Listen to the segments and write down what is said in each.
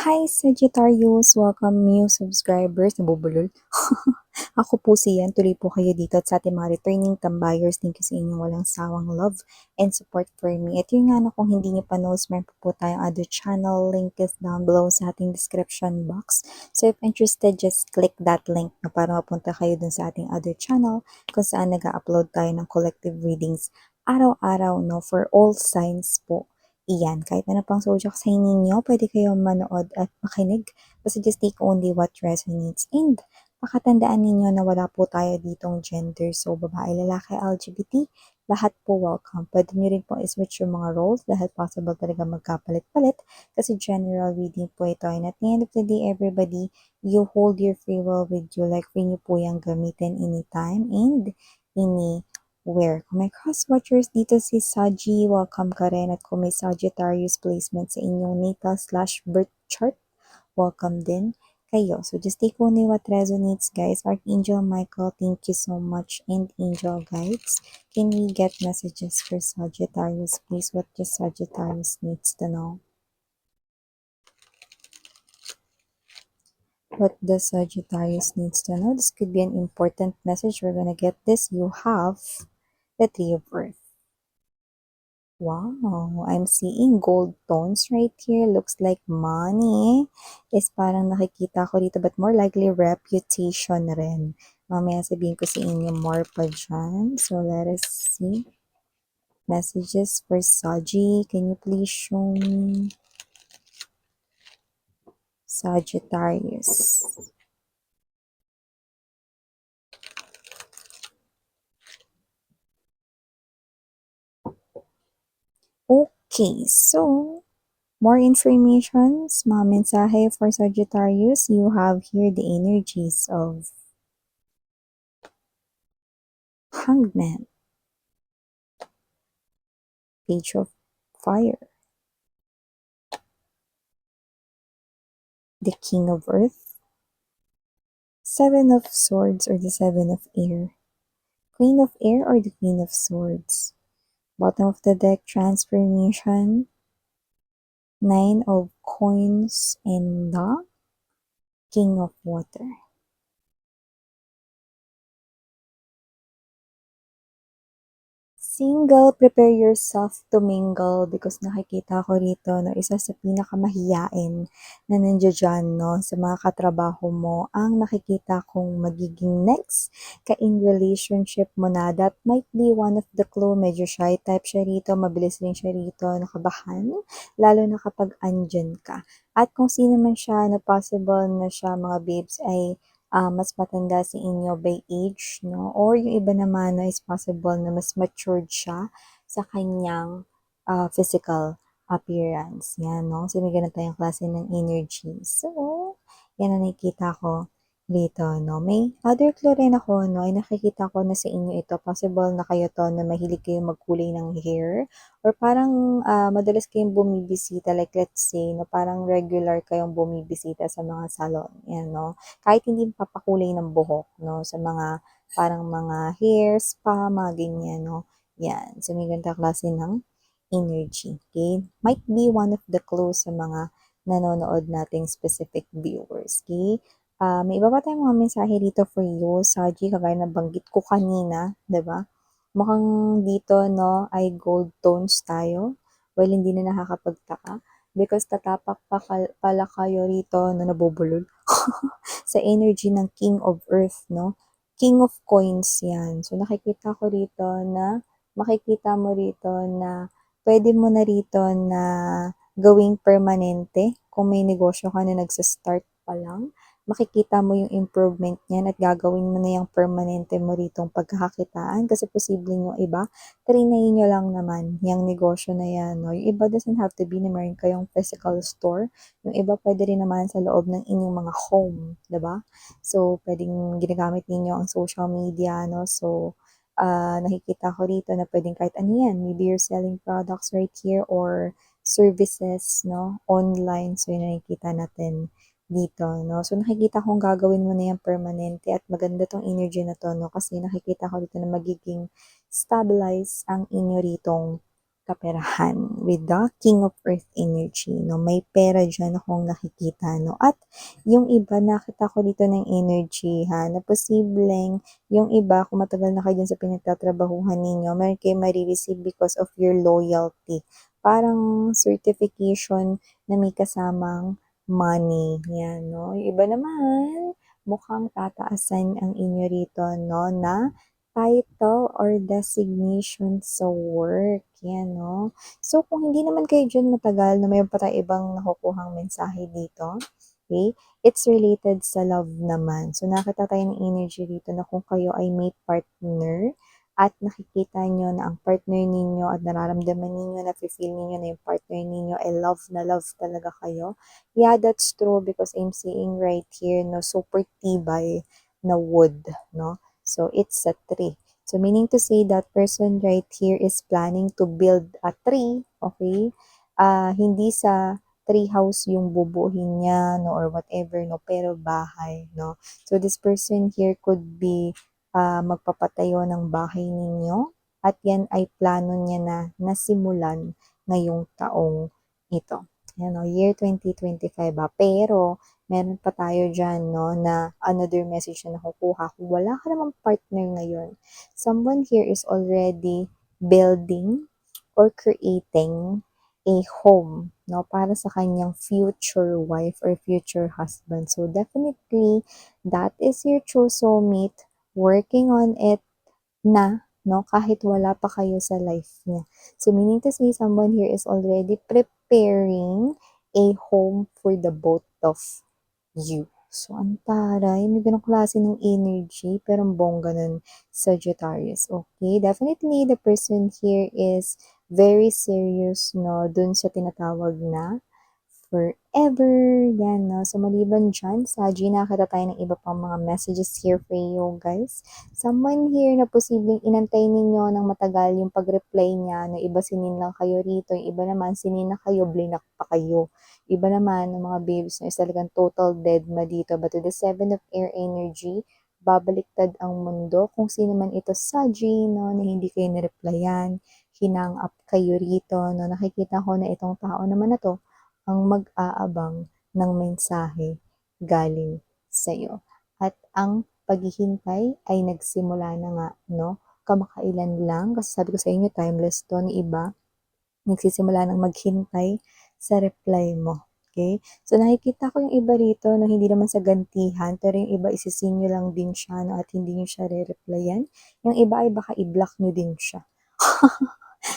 Hi Sagittarius! Welcome new subscribers. Nabubulol. Ako po si Yan. Tuloy po kayo dito at sa ating mga returning tambayers. Thank you sa inyong walang sawang love and support for me. At yun nga no, kung hindi niyo pa knows, meron po tayong other channel. Link is down below sa ating description box. So if interested, just click that link na para mapunta kayo dun sa ating other channel kung saan nag-upload tayo ng collective readings araw-araw no, for all signs po. Iyan, kahit ano pang zodiac sign ninyo, pwede kayong manood at makinig. Basta just take only what resonates. And pakatandaan ninyo na wala po tayo ditong gender. So, babae, lalaki, LGBT, lahat po welcome. Pwede nyo rin po i-switch yung mga roles dahil possible talaga magkapalit-palit kasi general reading po ito. And at the end of the day, everybody, you hold your free will with you. Like, free nyo po yung gamitin anytime and anywhere. Kung may cross-watchers dito si Saji, welcome ka rin. At kung may Sagittarius placement sa inyong natal/birth chart, welcome din kayo. So just take only what resonates, guys. Archangel Michael, thank you so much. And angel guides, can we get messages for Sagittarius, please? What just Sagittarius needs to know? What does Sagittarius needs to know? This could be an important message. We're gonna get this. You have the Three of Earth. Wow, I'm seeing gold tones right here. Looks like money is parang nakikita ko dito, but more likely reputation rin. Mamaya sabihin ko sa inyo more pa dyan. So let us see. Messages for Saji. Can you please show me Sagittarius? Okay, so more informations, mga mensahe for Sagittarius. You have here the energies of Hanged Man, Page of Fire, the King of Earth, Seven of Swords or the Seven of Air, Queen of Air or the Queen of Swords. Bottom of the deck, Transformation, Nine of Coins, and the King of Water. Single, prepare yourself to mingle because nakikita ko rito na isa sa pinakamahiyain na nandiyan dyan, no, sa mga katrabaho mo, ang nakikita kong magiging next ka in relationship mo na. That might be one of the clue. Medyo shy type siya rito, mabilis rin siya rito, nakabahan, lalo na kapag andyan ka. At kung sino man siya na possible na siya, mga babes, ay mas matanda sa inyo by age, no? Or yung iba naman no, is possible na mas matured siya sa kanyang physical appearance. Yan, no? So, may ganun tayong klase ng energy. So, yan ang nakikita ko dito, no? May other clue rin ako, no? Ay nakikita ko na sa inyo ito. Possible na kayo to na mahilig kayo magkulay ng hair or parang madalas kayong bumibisita, like let's say, no, parang regular kayong bumibisita sa mga salon. Yan, no? Kahit hindi papakulay ng buhok, no? Sa mga parang mga hair spa, mga ganyan, no? Yan. So, may ganda klase ng energy. Okay? Might be one of the clues sa mga nanonood nating specific viewers. Okay? May iba pa tayong mga mensahe dito for you, Saji, kagaya na banggit ko kanina, 'di ba? Mukhang dito, no, ay gold tones tayo. Well, hindi na nakakapagtaka because tatapak pa pala kayo rito na nabubulol sa energy ng King of Earth, no? King of Coins yan. So, nakikita ko rito na, makikita mo rito na pwede mo na rito na gawing permanente kung may negosyo ka na nagsa-start pa lang makikita mo yung improvement niyan at gagawin mo na yung permanente mo ritong pagkakakitaan kasi posibleng yung iba, trinayin nyo lang naman yung negosyo na yan. No? Yung iba doesn't have to be na meron kayong physical store. Yung iba pwede rin naman sa loob ng inyong mga home, 'di ba? So, pwedeng ginagamit ninyo ang social media, no? So, nakikita ko rito na pwedeng kahit ano yan. Maybe you're selling products right here or services, no? Online. So, yun nakikita natin dito, no? So, nakikita kong gagawin mo na yan permanente at maganda tong energy na to, no? Kasi nakikita ko dito na magiging stabilize ang inyo ritong kaperahan with the King of Earth energy, no? May pera dyan akong nakikita, no? At yung iba, nakita ko dito ng energy, ha, na posibleng yung iba, kung matagal na kayo dyan sa pinagtatrabahuhan ninyo, meron kayo marireceive because of your loyalty. Parang certification na may kasamang money. Yan, no? Yung iba naman, mukhang tataasan ang inyo rito, no, na title or designation sa work. Yan, no? So, kung hindi naman kayo dyan matagal na mayroon pa tayo ibang nakukuhang mensahe dito, okay, it's related sa love naman. So, nakita tayo ng energy dito na kung kayo ay may partner at nakikita nyo na ang partner ninyo at nararamdaman ninyo, na-feel ninyo na yung partner ninyo ay love na love talaga kayo. Yeah, that's true because I'm seeing right here, no, super tibay na wood, no? So, it's a tree. So, meaning to say that person right here is planning to build a tree, okay? Hindi sa tree house yung bubuhin niya, no, or whatever, no, pero bahay, no? So, this person here could be magpapatayo ng bahay ninyo at yan ay plano niya na nasimulan ngayong taong ito. Yan, no, year 2025 ba? Pero, meron pa tayo dyan, no, na another message na nakukuha. Kung wala ka namang partner ngayon, someone here is already building or creating a home, no, para sa kanyang future wife or future husband. So, definitely, that is your true soulmate working on it na, no, kahit wala pa kayo sa life niya. So, meaning to say, someone here is already preparing a home for the both of you. So, ang taray, may ganong klase ng energy, pero ang bongga nun, Sagittarius. Okay, definitely the person here is very serious, no, dun sa tinatawag na forever. Yan, no? So, maliban dyan, Saji, nakakita tayo ng iba pang mga messages here for you, guys. Someone here na posibleng inantay ninyo ng matagal yung pag-reply niya, no? Iba sinin lang kayo rito, yung iba naman sinin na kayo, blinak pa kayo. Iba naman, ng mga babes na is talagang total dead ma dito. But to the 7 of air energy, babaliktad ang mundo. Kung sino man ito, Saji, no, na hindi kayo nireplyan, hinang up kayo rito, no? Nakikita ko na itong tao naman na to, ang mag-aabang ng mensahe galing sa iyo. At ang paghihintay ay nagsimula na nga, no? Kamakailan lang, kasi sabi ko sa inyo, timeless to, ni iba, nagsisimula ng maghintay sa reply mo. Okay? So, nakikita ko yung iba rito, no, hindi naman sa gantihan, pero yung iba isisinyo lang din siya, no, at hindi nyo siya re-replyan. Yung iba ay baka i-block nyo din siya.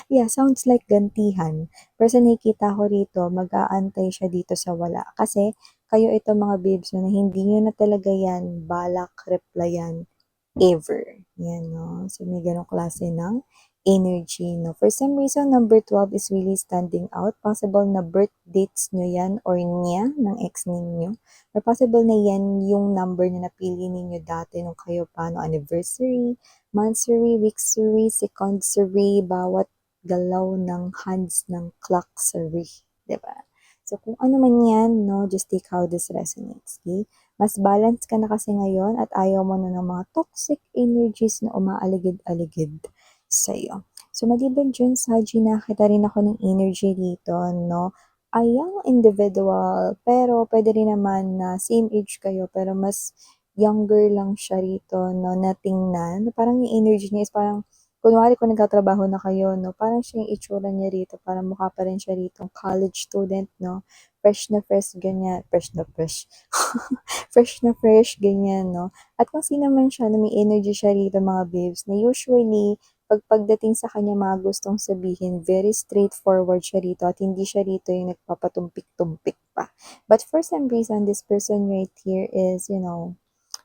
Yeah, sounds like gantihan. Pero sa nakikita ko rito, mag-aantay siya dito sa wala. Kasi kayo ito mga babes na hindi nyo na talaga yan balak replyan ever. Yan, no? So, may ganong klase ng energy, no? For some reason, number 12 is really standing out. Possible na birth dates nyo yan or niya ng ex ninyo. Or possible na yan yung number na napili ninyo dati nung kayo pa, no? Anniversary, monthsary, weeksary, secondsary, bawat galaw ng hands ng clocksary. Diba? So, kung ano man yan, no, just take how this resonates. Okay? Mas balance ka na kasi ngayon at ayaw mo na ng mga toxic energies na umaaligid-aligid sa'yo. So, maliban dyan, Saji, nakita rin ako ng energy dito, no? A young individual, pero pwede rin naman na same age kayo, pero mas younger lang siya rito, no, na tingnan. Parang yung energy niya is parang, kunwari kung nagkatrabaho na kayo, no, parang siya yung itsura niya rito, parang mukha pa rin siya rito, college student, no, fresh na fresh, ganyan, fresh na fresh, fresh na fresh, ganyan, no. At kung sino man siya, na may energy siya rito, mga babes, na usually, pagdating sa kanya mga gustong sabihin, very straightforward siya rito at hindi siya rito yung nagpapatumpik-tumpik pa. But for some reason, this person right here is, you know,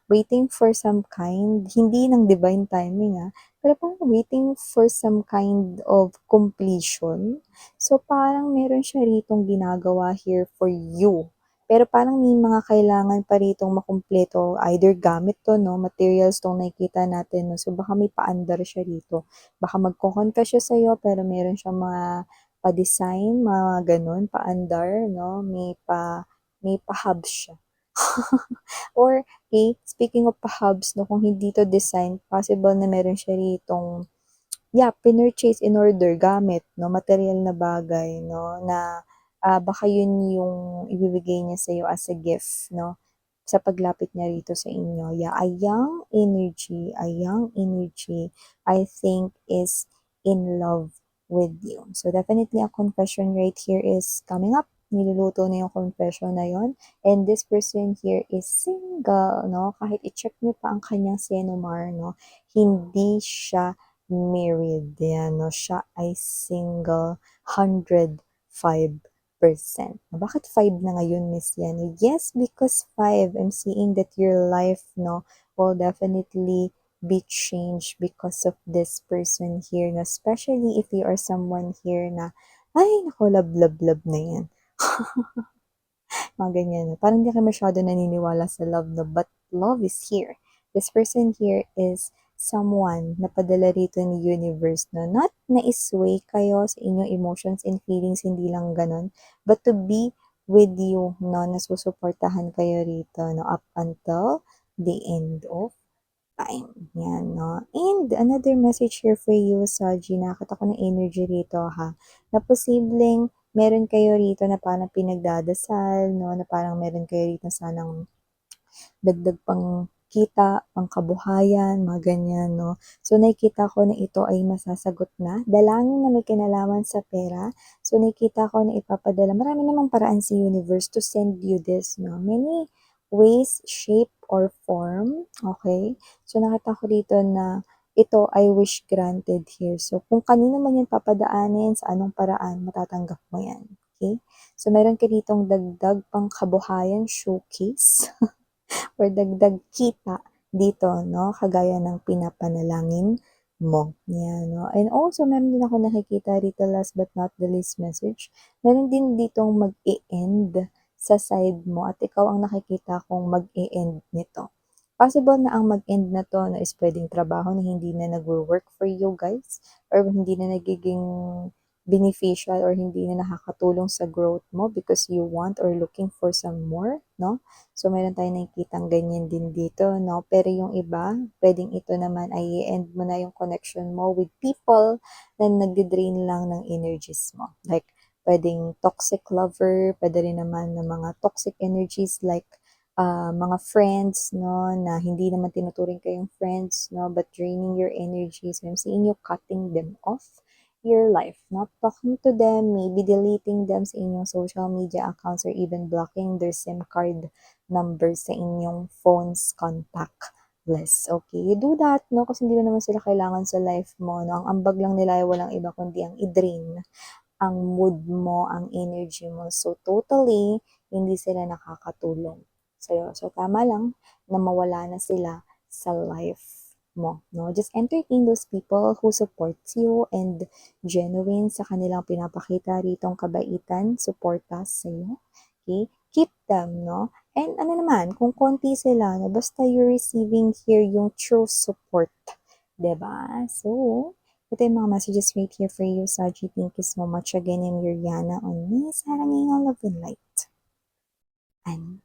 waiting for some kind, hindi ng divine timing pero parang waiting for some kind of completion. So, parang meron siya ritong ginagawa here for you. Pero parang may mga kailangan pa ritong makumpleto, either gamit to, no, materials tong nakikita natin, no. So, baka may paandar siya rito. Baka magko-confess siya sa'yo, pero meron siya mga pa-design, mga ganun, paandar, no, may pa-hubs siya. Or, okay, speaking of hubs, no, kung hindi to design, possible na meron siya ritong yeah, pinurchase, in-order, gamit, 'no, material na bagay, 'no, na, baka yun yung ibibigay niya sa'yo as a gift, 'no, sa paglapit niya rito sa inyo. Yeah, a young energy, I think is in love with you. So, definitely a confession right here is coming up. Niluluto na yung confession na yon. And this person here is single, 'no, kahit i-check niyo pa ang kanyang Senomar, 'no, hindi siya married, yan, 'no, siya ay single 105%. Bakit 5 na ngayon, Miss Yan? Yes, because 5, I'm seeing that your life, 'no, will definitely be changed because of this person here, no? Especially if you are someone here na, ay, naku, love, love, love na yan. Mga ganyan. Parang hindi ka masyado naniniwala sa love, no? But love is here. This person here is someone na padala rito ni universe, no? Not na-sway kayo sa inyong emotions and feelings, hindi lang ganon. But to be with you, no? Nasusuportahan kayo rito, no? Up until the end of time. Yan, no? And another message here for you, Saji, nakakita ko ng energy rito, ha? Na posibleng meron kayo rito na parang pinagdadasal, no? Na parang meron kayo rito sanang dagdag pang kita, pang kabuhayan, mga ganyan, no? So, nakikita ko na ito ay masasagot na. Dalangin na may kinalaman sa pera. So, nakikita ko na ipapadala. Marami namang paraan si universe to send you this, no? Many ways, shape, or form. Okay? So, nakita ko dito na ito ay wish granted here. So, kung kanino man yan papadaanin, sa anong paraan, matatanggap mo yan. Okay? So, meron ka ditong dagdag pang kabuhayan showcase. Or dagdag kita dito, no? Kagaya ng pinapanalangin mo. Yan, no? And also, meron din ako nakikita rito, last but not the least message. Meron din ditong mag-e-end sa side mo at ikaw ang nakikita kong mag-e-end nito. Possible na ang mag-end na to na is pwedeng trabaho na hindi na nag-work for you guys or hindi na nagiging beneficial or hindi na nakakatulong sa growth mo because you want or looking for some more, no? So, meron tayong nakikitang ganyan din dito, no? Pero yung iba, pwedeng ito naman ay i-end mo na yung connection mo with people na nagdi-drain lang ng energies mo. Like, pwedeng toxic lover, pwede rin naman ng mga toxic energies like mga friends, no, na hindi naman tinuturing kayong friends, no, but draining your energies. I'm seeing you cutting them off your life, not talking to them, maybe deleting them sa inyong social media accounts or even blocking their SIM card numbers sa inyong phone's contact list. Okay, you do that, no? Kasi hindi mo naman sila kailangan sa life mo, no? Ang ambag lang nila ay walang iba kundi ang i-drain ang mood mo, ang energy mo. So, totally, hindi sila nakakatulong sa'yo. So, tama lang na mawala na sila sa life mo, no? Just entertain those people who supports you and genuine sa kanilang pinapakita ritong kabaitan, suportas sa'yo. Okay? Keep them, no? And ano naman, kung konti sila, no, basta you're receiving here yung true support. 'Di ba? So, ito yung mga messages right here for you, Saji. Thank you so much again, and Miriana on me. Sarangin ang love and light. And